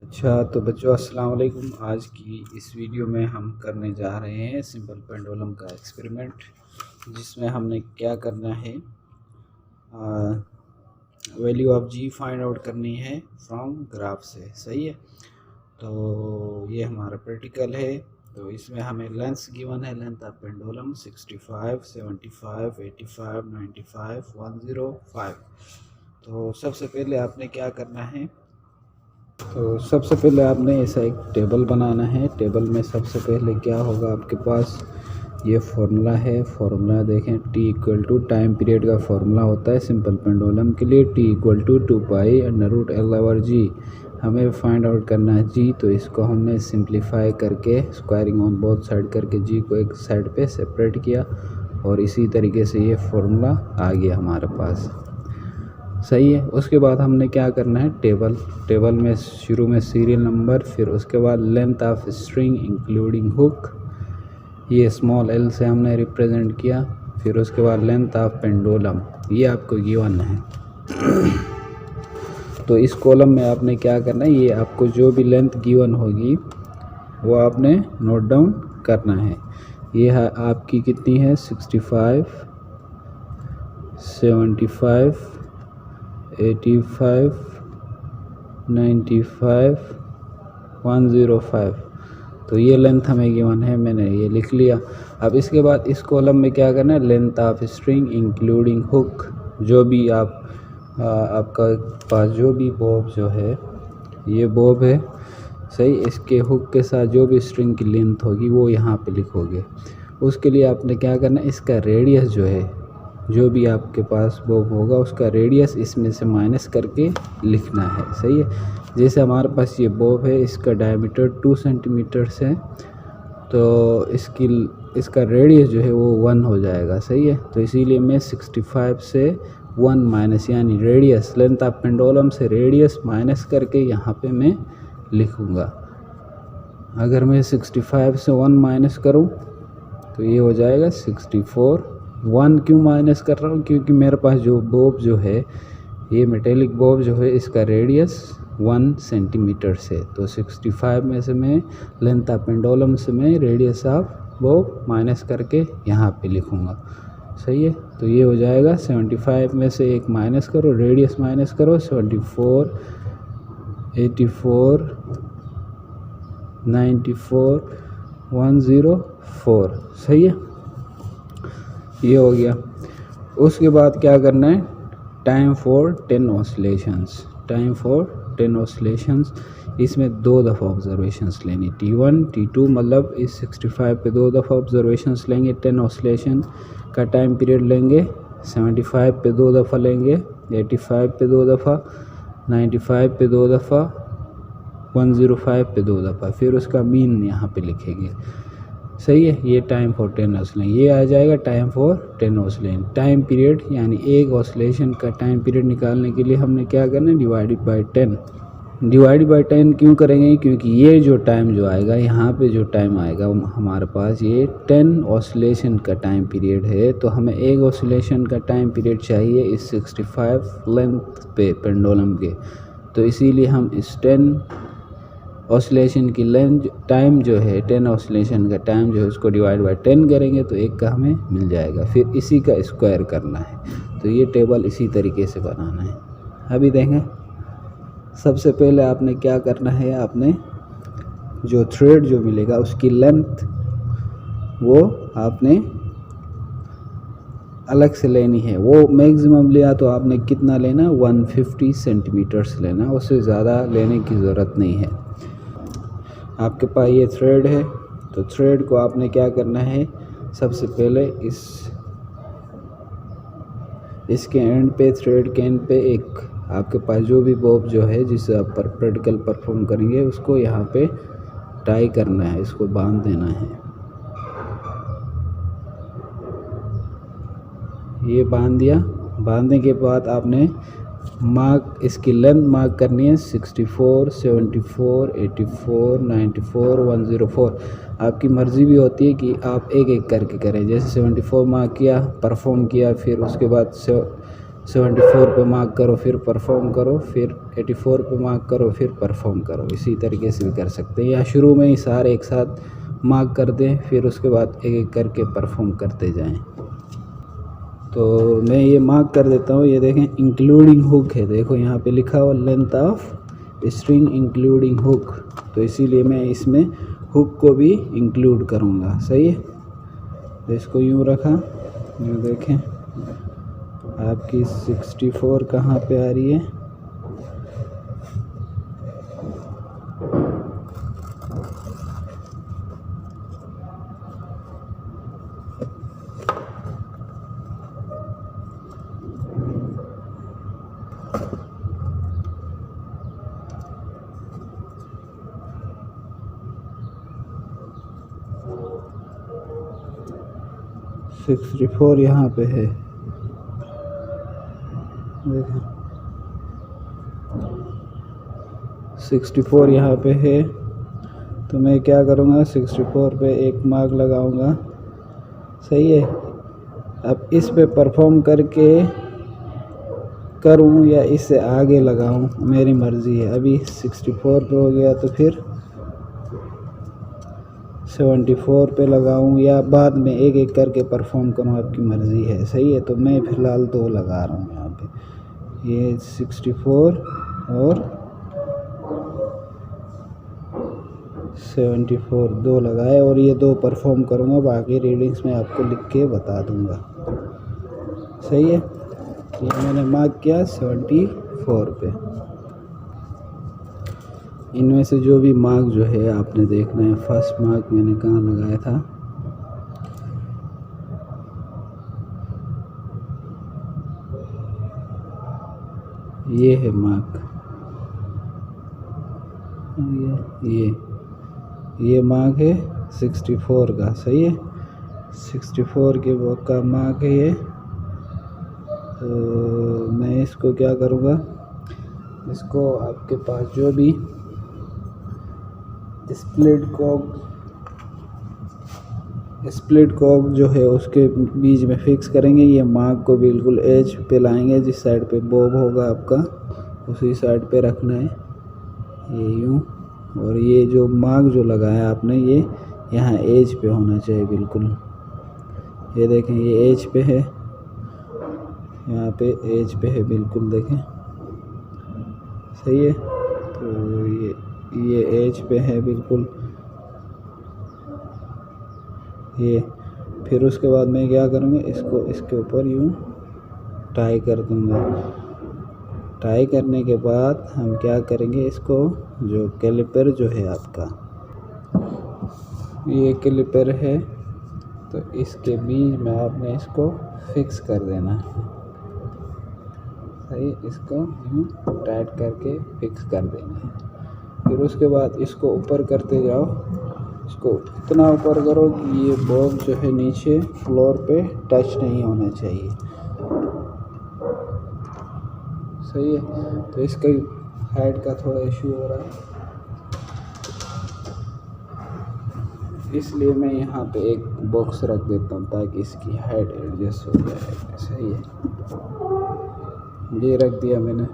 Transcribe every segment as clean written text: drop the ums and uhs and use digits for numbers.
अच्छा तो बच्चों अस्सलाम वालेकुम। आज की इस वीडियो में हम करने जा रहे हैं सिंपल पेंडुलम का एक्सपेरिमेंट, जिसमें हमने क्या करना है, value of G find out करनी है फ्रॉम ग्राफ से। सही है, तो ये हमारा प्रैक्टिकल है। तो इसमें हमें लेंथ गिवन है, लेंथ ऑफ पेंडुलम 65, 75, 85, 95, 105। तो सबसे पहले आपने क्या करना है, तो सबसे पहले आपने ऐसा एक टेबल बनाना है। टेबल में सबसे पहले क्या होगा, आपके पास ये फार्मूला है। फार्मूला देखें, T equal to time period का फार्मूला होता है सिंपल पेंडुलम के लिए, टी इक्वल टू 2π√L/g। हमें फाइंड आउट करना है जी, तो इसको हमने सिंप्लीफाई करके स्क्वायरिंग ऑन बोथ साइड करके जी को एक साइड पे सेपरेट किया, और इसी तरीके से ये फार्मूला आ गया हमारे पास। सही है। उसके बाद हमने क्या करना है, टेबल में शुरू में सीरियल नंबर, फिर उसके बाद length of string including hook, ये स्मॉल एल से हमने रिप्रेजेंट किया। फिर उसके बाद लेंथ ऑफ पेंडुलम, ये आपको गिवन है। तो इस कॉलम में आपने क्या करना है, ये आपको जो भी लेंथ गिवन होगी वो आपने नोट डाउन करना है। ये है आपकी कितनी है, 65, 75, 85, 95, 105। तो ये लेंथ हमें गिवन है, मैंने ये लिख लिया। अब इसके बाद इस कॉलम में क्या करना है, length of string including hook, जो भी आपका पास जो भी बॉब जो है, ये बॉब है सही, इसके हुक के साथ जो भी स्ट्रिंग की लेंथ होगी वो यहाँ पे लिखोगे। उसके लिए आपने क्या करना है, इसका रेडियस जो है, जो भी आपके पास बॉब होगा उसका रेडियस इसमें से माइनस करके लिखना है। सही है। जैसे हमारे पास ये बॉब है, इसका डायमीटर 2 सेंटीमीटर है, तो इसका रेडियस जो है वो 1 हो जाएगा। सही है। तो इसीलिए मैं 65 से 1 माइनस, यानी रेडियस लेंथ ऑफ पेंडुलम से रेडियस माइनस करके यहाँ पे मैं लिखूँगा। अगर मैं 65 से 1 माइनस करूँ तो ये हो जाएगा 64। 1 क्यों माइनस कर रहा हूँ, क्योंकि मेरे पास जो बॉब जो है, ये मेटेलिक बॉब जो है, इसका रेडियस 1 सेंटीमीटर से, तो 65 में से मैं लेंथ ऑफ पेंडुलम से मैं रेडियस ऑफ बॉब माइनस करके यहाँ पे लिखूँगा। सही है। तो ये हो जाएगा 75 में से एक माइनस करो, रेडियस माइनस करो, 74, 84, 94, 104। सही है, ये हो गया। उसके बाद क्या करना है, time for 10 oscillations. Time for 10 oscillations, इसमें 2 दफ़ा ऑब्जर्वेशंस लेनी, T1 T2, मतलब इस 65 पे 2 दफ़ा ऑब्जर्वेशंस लेंगे। 10 ऑसिलेशन का टाइम पीरियड लेंगे, 75 पे 2 दफ़ा लेंगे, 85 पे 2 दफ़ा, 95 पे 2 दफ़ा, 105 पे 2 दफ़ा, फिर उसका मीन यहाँ पे लिखेंगे। सही है। ये टाइम फॉर 10 ऑसिलेशन, ये आ जाएगा time for 10 oscillation. Time period यानी एक ऑसिलेशन का टाइम पीरियड निकालने के लिए हमने क्या करना है, डिवाइडेड बाय 10। डिवाइड बाय 10 क्यों करेंगे, क्योंकि ये जो टाइम जो आएगा, यहाँ पे जो टाइम आएगा हमारे पास, ये 10 ऑसिलेशन का टाइम पीरियड है। तो हमें एक ऑसिलेशन का टाइम पीरियड चाहिए इस 65 लेंथ पे पेंडुलम के, तो इसीलिए हम इस 10 ऑसिलेशन की लेंथ टाइम जो है, 10 ऑसिलेशन का टाइम जो है, उसको डिवाइड बाय 10 करेंगे तो एक का हमें मिल जाएगा। फिर इसी का स्क्वायर करना है। तो ये टेबल इसी तरीके से बनाना है। अभी देखें, सबसे पहले आपने क्या करना है, आपने जो थ्रेड जो मिलेगा उसकी लेंथ वो आपने अलग से लेनी है। वो मैक्सिमम लिया तो आपने कितना लेना, 150 सेंटीमीटर्स लेना, उससे ज़्यादा लेने की ज़रूरत नहीं है। आपके पास ये थ्रेड है, तो थ्रेड को आपने क्या करना है, सबसे पहले इसके एंड पे, थ्रेड के एंड पे एक आपके पास जो भी बॉब जो है जिससे आप प्रैक्टिकल परफॉर्म करेंगे, उसको यहाँ पे टाई करना है, इसको बांध देना है। ये बांध दिया। बांधने के बाद आपने मार्क, इसकी लेंथ मार्क करनी है, 64, 74, 84, 94, 104। आपकी मर्ज़ी भी होती है कि आप एक एक करके करें। जैसे 74 मार्क किया, परफॉर्म किया, फिर उसके बाद 74 पे मार्क करो फिर परफॉर्म करो, फिर 84 पे मार्क करो फिर परफॉर्म करो। इसी तरीके से भी कर सकते हैं, या शुरू में ही सारे एक साथ मार्क कर दें, फिर उसके बाद एक एक करके परफॉर्म करते जाएं। तो मैं ये मार्क कर देता हूँ। ये देखें इंक्लूडिंग हुक है, देखो यहाँ पे लिखा हुआ length of string including hook, तो इसीलिए मैं इसमें हुक को भी इंक्लूड करूँगा। सही है, तो इसको यूँ रखा। यूँ देखें आपकी 64 कहाँ पे आ रही है, सिक्सटी 64 यहाँ पे है। देखें 64 यहाँ पे है, तो मैं क्या करूँगा 64 पे एक मार्क लगाऊँगा। सही है, अब इस पे परफॉर्म करके करूँ या इससे आगे लगाऊँ, मेरी मर्ज़ी है। अभी 64 पे हो गया तो फिर 74 पे लगाऊँ या बाद में एक एक करके परफॉर्म करूँ, आपकी मर्ज़ी है। सही है, तो मैं फ़िलहाल 2 लगा रहा हूँ यहाँ पे। ये 64 और 74 2 लगाए, और ये 2 परफॉर्म करूँगा, बाकी रीडिंग्स मैं आपको लिख के बता दूँगा। सही है, ये मैंने मार्क किया 74 पे। इनमें से जो भी मार्क जो है आपने देखना है। फर्स्ट मार्क मैंने कहाँ लगाया था, ये है मार्क, ये मार्क है 64 का। सही है, 64 के वो का मार्क है ये। तो मैं इसको क्या करूँगा, इसको आपके पास जो भी स्प्लिट कॉर्क जो है उसके बीच में फिक्स करेंगे। ये मार्क को बिल्कुल एज पे लाएंगे, जिस साइड पे बॉब होगा आपका उसी साइड पे रखना है, ये यूँ। और ये जो मार्क जो लगाया आपने, ये यहाँ एज पे होना चाहिए बिल्कुल। ये देखें ये एज पे है, यहाँ पे एज पे है बिल्कुल, देखें। सही है, तो ये एज पे है बिल्कुल ये। फिर उसके बाद मैं क्या करूँगा, इसको इसके ऊपर यूँ टाई कर दूँगा। टाई करने के बाद हम क्या करेंगे, इसको जो कैलिपर जो है आपका, ये कैलिपर है, तो इसके बीच में आपने इसको फिक्स कर देना है। सही, इसको यूँ टाइट करके फिक्स कर देना है। फिर उसके बाद इसको ऊपर करते जाओ, इसको इतना ऊपर करो कि ये बॉब जो है नीचे फ्लोर पे टच नहीं होना चाहिए। सही है, तो इसका हाइट का थोड़ा इशू हो रहा है, इसलिए मैं यहाँ पे एक बॉक्स रख देता हूँ ताकि इसकी हाइट एडजस्ट हो जाए। सही है, ये रख दिया मैंने।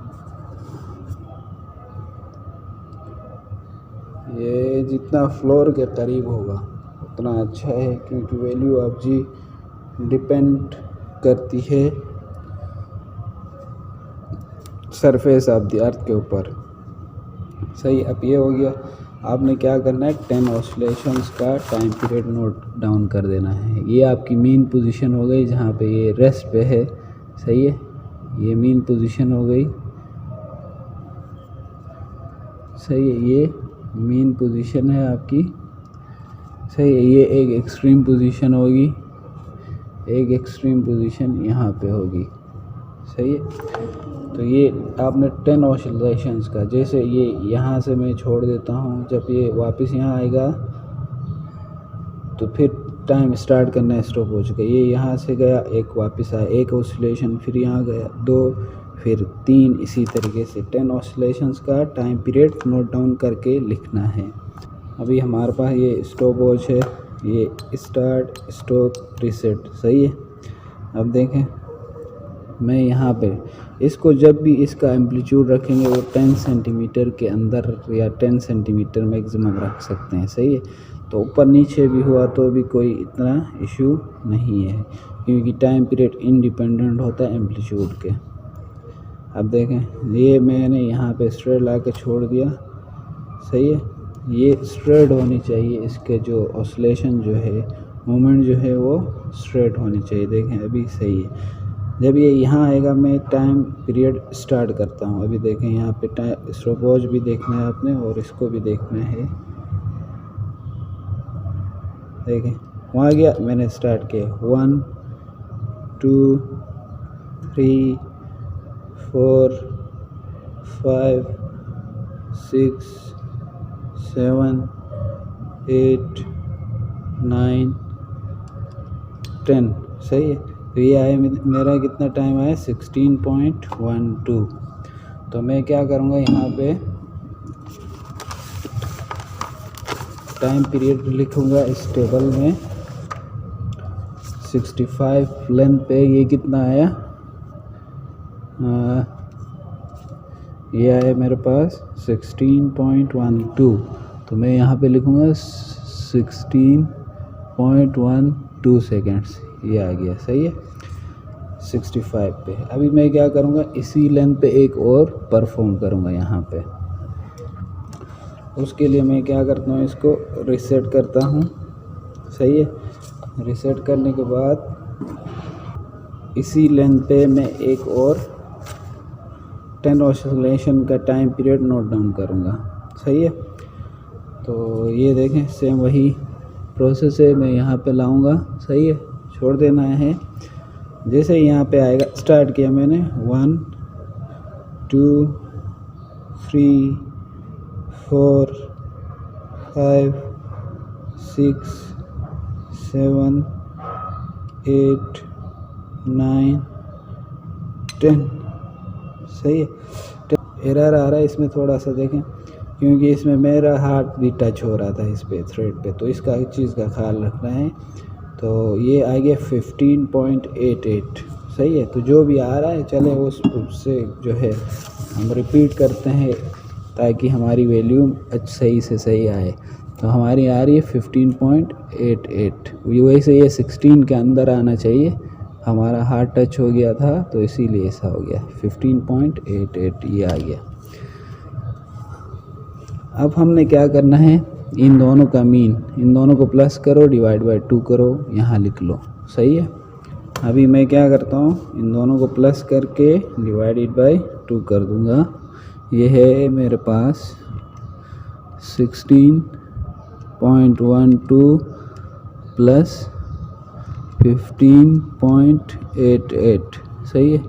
ये जितना फ्लोर के करीब होगा उतना अच्छा है, क्योंकि वैल्यू ऑफ जी डिपेंड करती है सरफेस ऑफ द अर्थ के ऊपर। सही, अब ये हो गया। आपने क्या करना है, 10 ऑसिलेशंस का टाइम पीरियड नोट डाउन कर देना है। ये आपकी मीन पोजीशन हो गई, जहाँ पे ये रेस्ट पे है। सही है, ये मीन पोजीशन हो गई। सही है, ये मीन पोजीशन है आपकी। सही है, ये एक एक्सट्रीम पोजीशन होगी, एक एक्सट्रीम पोजीशन यहाँ पे होगी। सही है, तो ये आपने 10 ऑसिलेशंस का, जैसे ये यहाँ से मैं छोड़ देता हूँ, जब ये वापस यहाँ आएगा तो फिर टाइम स्टार्ट करना स्टॉप हो चुका है। ये यहाँ से गया, एक वापस आया, एक ऑसिलेशन, फिर यहाँ गया 2, फिर 3, इसी तरीके से 10 ऑसिलेशंस का टाइम पीरियड नोट डाउन करके लिखना है। अभी हमारे पास ये स्टॉप वॉच है, ये स्टार्ट स्टॉप रीसेट। सही है, अब देखें मैं यहाँ पे इसको जब भी इसका एम्पलीट्यूड रखेंगे वो 10 सेंटीमीटर के अंदर या 10 सेंटीमीटर मैक्सिमम रख सकते हैं, सही है। तो ऊपर नीचे भी हुआ तो भी कोई इतना इशू नहीं है, क्योंकि टाइम पीरियड इंडिपेंडेंट होता है एम्पलीट्यूड के। अब देखें ये मैंने यहाँ पे स्ट्रेट ला के छोड़ दिया, सही है। ये स्ट्रेट होनी चाहिए, इसके जो ऑसिलेशन जो है, मूवमेंट जो है वो स्ट्रेट होनी चाहिए। देखें अभी सही है। जब ये यहाँ आएगा मैं टाइम पीरियड स्टार्ट करता हूँ। अभी देखें यहाँ पे टाइम स्टॉपवॉच भी देखना है आपने और इसको भी देखना है। देखें वहाँ गया, मैंने स्टार्ट किया 1 2 3 4 5 6 7 8 9 10, सही है। तो ये आया मेरा कितना टाइम आया 16.12। तो मैं क्या करूँगा यहाँ पे टाइम पीरियड लिखूँगा इस टेबल में 65 लेंथ पे ये कितना आया, ये आया मेरे पास 16.12। तो मैं यहाँ पे लिखूँगा 16.12 सेकेंड्स, ये आ गया, सही है 65 पे। अभी मैं क्या करूँगा इसी लेंथ पे एक और परफॉर्म करूँगा यहाँ पे। उसके लिए मैं क्या करता हूँ, इसको रीसेट करता हूँ, सही है। रीसेट करने के बाद इसी लेंथ पे मैं एक और 10 ऑसिलेशन का टाइम पीरियड नोट डाउन करूँगा, सही है। तो ये देखें सेम वही प्रोसेस है, मैं यहाँ पे लाऊंगा, सही है। छोड़ देना है, जैसे यहाँ पे आएगा स्टार्ट किया मैंने 1 2 3 4 5 6 7 8 9 10, सही है। एरर आ रहा है इसमें थोड़ा सा, देखें क्योंकि इसमें मेरा हाथ भी टच हो रहा था इस पे थ्रेड पे, तो इसका एक चीज़ का ख्याल रखना है। तो ये आ गया 15.88, सही है। तो जो भी आ रहा है चले उससे जो है हम रिपीट करते हैं ताकि हमारी वैल्यू सही से सही आए। तो हमारी आ रही है 15.88, वैसे ये 16 के अंदर आना चाहिए, हमारा हाथ टच हो गया था तो इसीलिए ऐसा हो गया 15.88 ये आ गया। अब हमने क्या करना है, इन दोनों का मीन, इन दोनों को प्लस करो, डिवाइड बाय 2 करो, यहाँ लिख लो, सही है। अभी मैं क्या करता हूँ, इन दोनों को प्लस करके डिवाइडेड बाय 2 कर दूँगा। ये है मेरे पास 16.12 प्लस 15.88, सही है।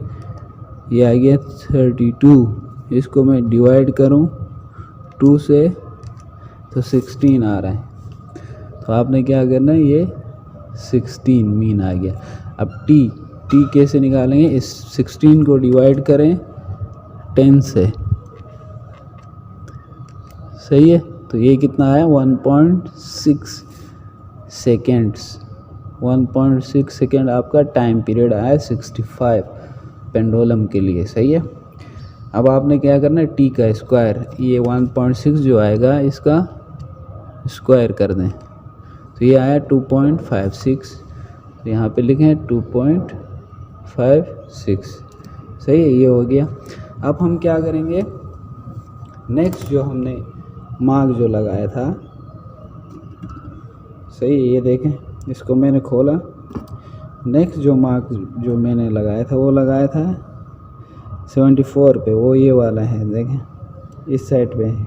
ये आ गया 32। इसको मैं डिवाइड करूँ 2 से तो 16 आ रहा है। तो आपने क्या करना है, ये 16 मीन आ गया। अब टी कैसे निकालेंगे, इस 16 को डिवाइड करें 10 से, सही है। तो ये कितना आया 1.6 सेकेंड्स, 1.6 सेकेंड आपका टाइम पीरियड आया 65 पेंडुलम के लिए, सही है। अब आपने क्या करना है, टी का स्क्वायर, ये 1.6 जो आएगा इसका स्क्वायर कर दें, तो ये आया 2.56। तो यहाँ पे लिखें 2.56, सही है, ये हो गया। अब हम क्या करेंगे, नेक्स्ट जो हमने मार्क जो लगाया था, सही है, ये देखें इसको मैंने खोला, नेक्स्ट जो मार्क जो मैंने लगाया था वो लगाया था 74 पे, वो ये वाला है, देखें इस साइड पे है,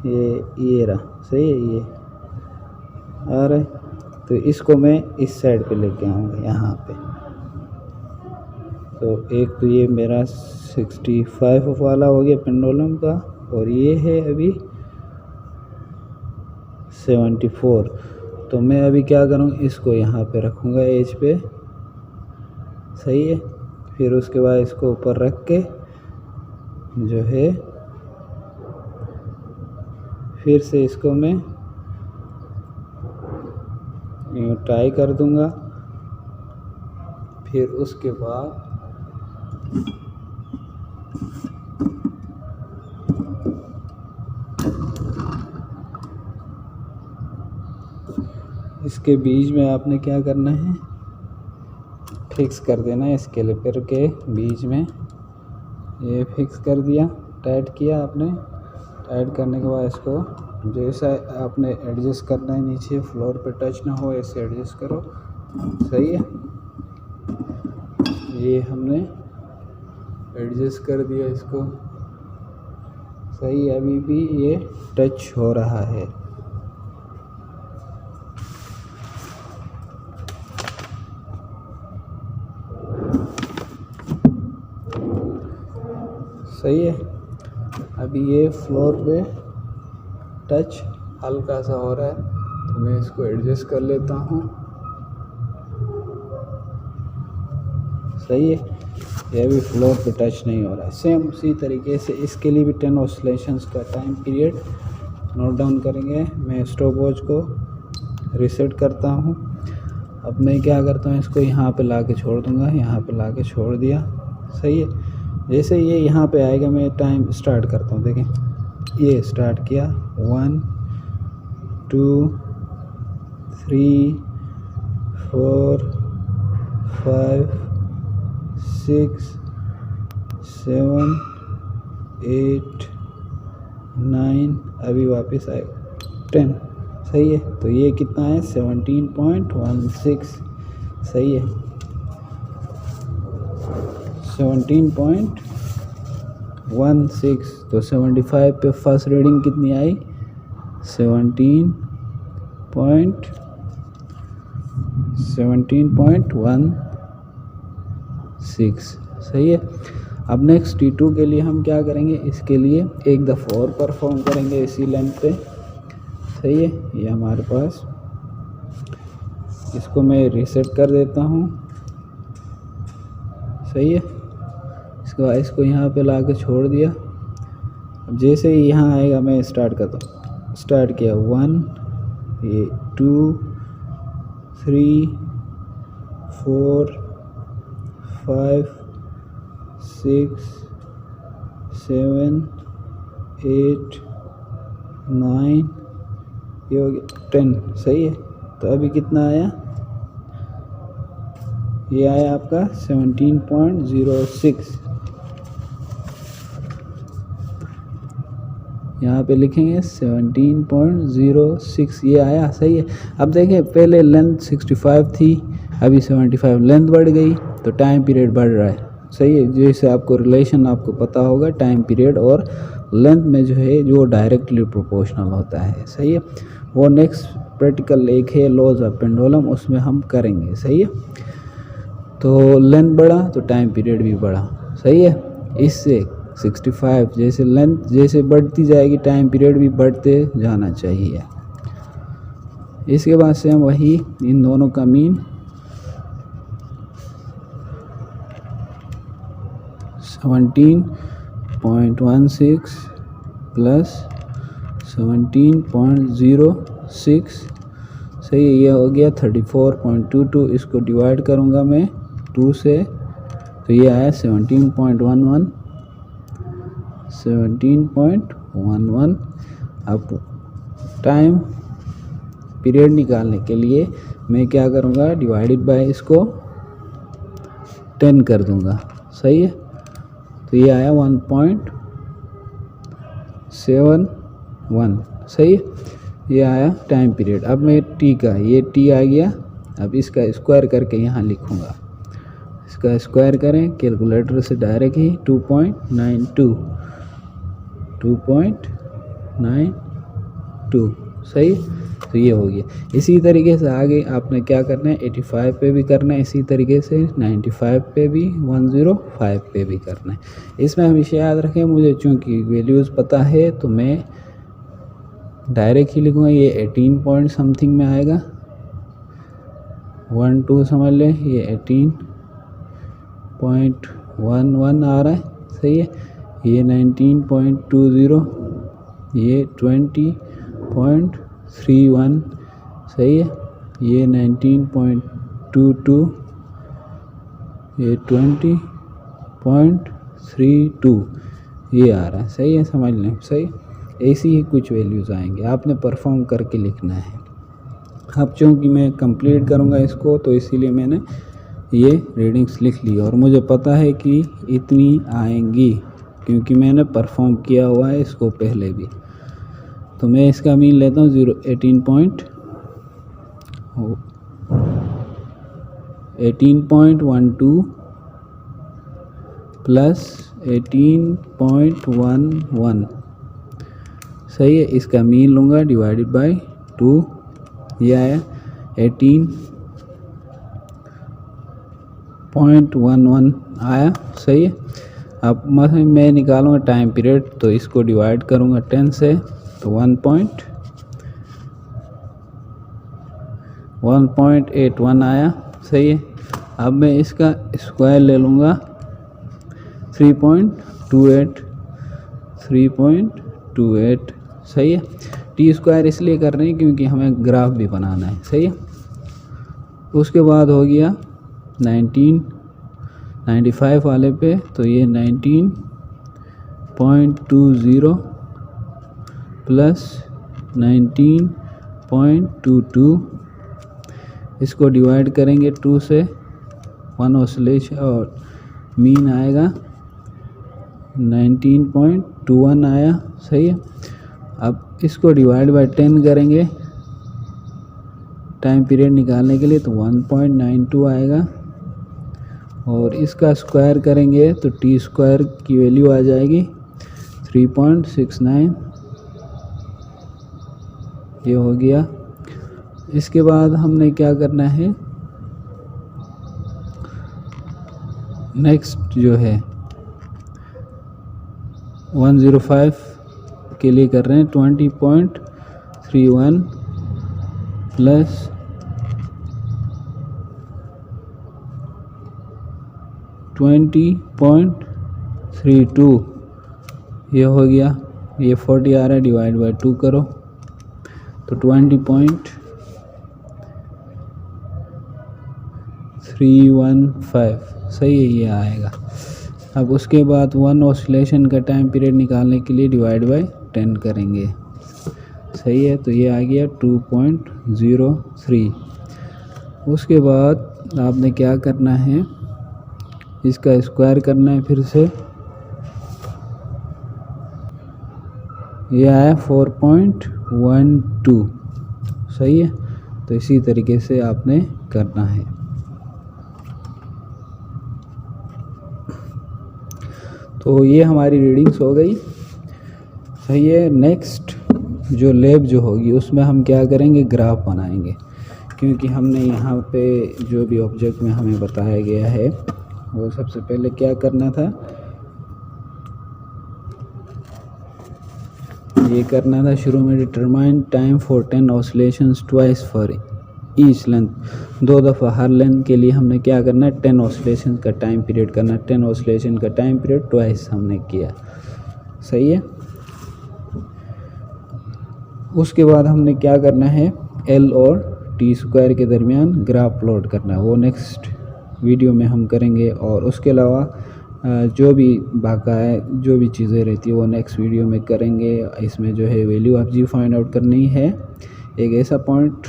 ये रहा, सही है, ये आ रहा है। तो इसको मैं इस साइड पे लेके आऊँगा यहाँ पे। तो एक तो ये मेरा 65 वाला हो गया पेंडुलम का, और ये है अभी 74। तो मैं अभी क्या करूँ, इसको यहाँ पे रखूँगा एज पे, सही है। फिर उसके बाद इसको ऊपर रख के जो है फिर से इसको मैं यूँ टाई कर दूँगा। फिर उसके बाद इसके बीच में आपने क्या करना है, फिक्स कर देना है। स्केलिपर के बीच में ये फिक्स कर दिया, टाइट किया आपने। टाइट करने के बाद इसको जैसा आपने एडजस्ट करना है, नीचे फ्लोर पे टच ना हो ऐसे एडजस्ट करो। सही है, ये हमने एडजस्ट कर दिया इसको। सही, अभी भी ये टच हो रहा है। सही है, अभी ये फ्लोर पे टच हल्का सा हो रहा है, तो मैं इसको एडजस्ट कर लेता हूँ। सही है, ये भी फ्लोर पे टच नहीं हो रहा है। सेम उसी तरीके से इसके लिए भी 10 ऑसिलेशंस का टाइम पीरियड नोट डाउन करेंगे। मैं स्टॉप वॉच को रीसेट करता हूँ। अब मैं क्या करता हूँ, इसको यहाँ पे ला के छोड़ दूँगा, यहाँ पे ला के छोड़ दिया। सही है, जैसे ये यहाँ पे आएगा मैं टाइम स्टार्ट करता हूँ। देखें, ये स्टार्ट किया, 1 2 3 4 5 6 7 8 9, अभी वापस आएगा 10। सही है, तो ये कितना है, 17.16। सही है, 17.16। तो 75 पे फर्स्ट रीडिंग कितनी आई, 17.16। सही है। अब नेक्स्ट T2 के लिए हम क्या करेंगे, इसके लिए एक दफ़ा और परफॉर्म करेंगे इसी लेंथ पे। सही है, ये हमारे पास, इसको मैं रीसेट कर देता हूँ। सही है, इसके बाद इसको यहाँ पे ला के छोड़ दिया। अब जैसे ही यहाँ आएगा मैं स्टार्ट करता हूँ। स्टार्ट किया, 1 ये 2 3 4 5 6 7 8 9, ये हो गया 10। सही है, तो अभी कितना आया, ये आया आपका 17.06। यहाँ पे लिखेंगे 17.06, ये आया। सही है, अब देखें पहले लेंथ 65 थी, अभी 75, लेंथ बढ़ गई तो टाइम पीरियड बढ़ रहा है। सही है, जैसे आपको रिलेशन आपको पता होगा, टाइम पीरियड और लेंथ में जो है जो डायरेक्टली प्रोपोर्शनल होता है। सही है, वो नेक्स्ट प्रैक्टिकल एक है लॉज ऑफ पेंडुलम, उसमें हम करेंगे। सही है, तो लेंथ बढ़ा तो टाइम पीरियड भी बढ़ा। सही है, इससे 65 जैसे लेंथ जैसे बढ़ती जाएगी टाइम पीरियड भी बढ़ते जाना चाहिए। इसके बाद से हम वही इन दोनों का मीन 17.16 प्लस 17.06। सही है, ये हो गया 34.22। इसको डिवाइड करूँगा मैं 2 से, तो ये आया 17.11। 17.11। अब टाइम पीरियड निकालने के लिए मैं क्या करूँगा, डिवाइडेड बाय इसको 10 कर दूँगा। सही है, तो ये आया 1.71। सही है, ये आया टाइम पीरियड। अब मैं टी का, ये टी आ गया, अब इसका स्क्वायर करके यहाँ लिखूँगा। इसका स्क्वायर करें कैलकुलेटर से डायरेक्ट ही, 2.92। सही, तो ये हो गया। इसी तरीके से आगे आपने क्या करना है, 85 पे भी करना है, इसी तरीके से 95 पे भी, 105 पे भी करना है। इसमें हमेशा याद रखें, मुझे चूँकि वैल्यूज़ पता है तो मैं डायरेक्ट ही लिखूँगा। ये 18 पॉइंट समथिंग में आएगा, 1 2 समझ लें, ये 18.11 आ रहा है। सही है, ये 19.20, ये 20.31। सही है, ये 19.22, ये 20.31। 1.32 ये आ रहा है। सही है, समझ लें। सही, ऐसी ही कुछ वैल्यूज़ आएंगे, आपने परफॉर्म करके लिखना है। अब चूँकि मैं कंप्लीट करूँगा इसको, तो इसीलिए मैंने ये रीडिंग्स लिख ली और मुझे पता है कि इतनी आएंगी क्योंकि मैंने परफॉर्म किया हुआ है इसको पहले भी। तो मैं इसका मीन लेता हूँ 18.12 प्लस 18.11। सही है, इसका मीन लूँगा डिवाइडेड बाय 2, ये आया 18.11 आया। सही है। अब मैं निकालूंगा टाइम पीरियड, तो इसको डिवाइड करूंगा 10 से, तो 1.81 आया। सही है। अब मैं इसका स्क्वायर ले लूँगा 3.28। सही है। टी स्क्वायर इसलिए कर रहे हैं क्योंकि हमें ग्राफ भी बनाना है। सही है। उसके बाद हो गया 1995 वाले पे, तो ये 19.20 प्लस 19.22, इसको डिवाइड करेंगे 2 से, 1 ऑसिलेशन और मीन आएगा 19.21 आया। सही है। अब इसको डिवाइड बाय 10 करेंगे टाइम पीरियड निकालने के लिए, तो 1.92 आएगा और इसका स्क्वायर करेंगे तो टी स्क्वायर की वैल्यू आ जाएगी 3.69। ये हो गया। इसके बाद हमने क्या करना है, नेक्स्ट जो है 105 के लिए कर रहे हैं 20.31 प्लस 20.32, ये हो गया। ये 40 आ रहा है, डिवाइड बाय 2 करो तो 20.315। सही है, ये आएगा। अब उसके बाद 1 ऑसिलेशन का टाइम पीरियड निकालने के लिए डिवाइड बाय 10 करेंगे। सही है, तो ये आ गया 2.03। उसके बाद आपने क्या करना है, इसका स्क्वायर करना है फिर से, ये आया 4.12। सही है। तो इसी तरीके से आपने करना है। तो ये हमारी रीडिंग्स हो गई। सही है। नेक्स्ट जो लैब जो होगी उसमें हम क्या करेंगे, ग्राफ बनाएंगे, क्योंकि हमने यहाँ पे जो भी ऑब्जेक्ट में हमें बताया गया है वो सबसे पहले क्या करना था, ये करना था शुरू में, determine time for 10 oscillations twice for each length. 2 दफ़ा हर लेंथ के लिए हमने क्या करना है, 10 ऑसिलेशन का टाइम पीरियड करना है। 10 ऑसिलेशन का टाइम पीरियड ट्वाइस हमने किया। सही है। उसके बाद हमने क्या करना है, एल और टी स्क्वायर के दरमियान ग्राफ प्लॉट करना है, वो नेक्स्ट वीडियो में हम करेंगे। और उसके अलावा जो भी बाकाया जो भी चीज़ें रहती है वो नेक्स्ट वीडियो में करेंगे। इसमें जो है value of G find out करनी है, एक ऐसा पॉइंट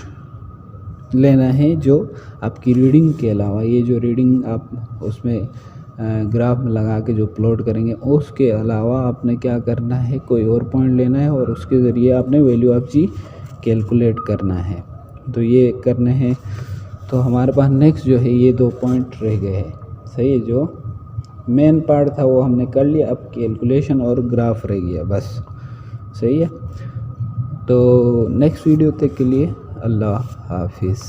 लेना है जो आपकी रीडिंग के अलावा, ये जो रीडिंग आप उसमें ग्राफ में लगा के जो प्लॉट करेंगे, उसके अलावा आपने क्या करना है, कोई और पॉइंट लेना है और उसके ज़रिए आपने वैल्यू ऑफ जी कैलकुलेट करना है। तो ये करने हैं। तो हमारे पास नेक्स्ट जो है ये 2 पॉइंट रह गए हैं। सही है, जो मेन पार्ट था वो हमने कर लिया, अब कैलकुलेशन और ग्राफ रह गया बस। सही है। तो नेक्स्ट वीडियो तक के लिए अल्लाह हाफिज़।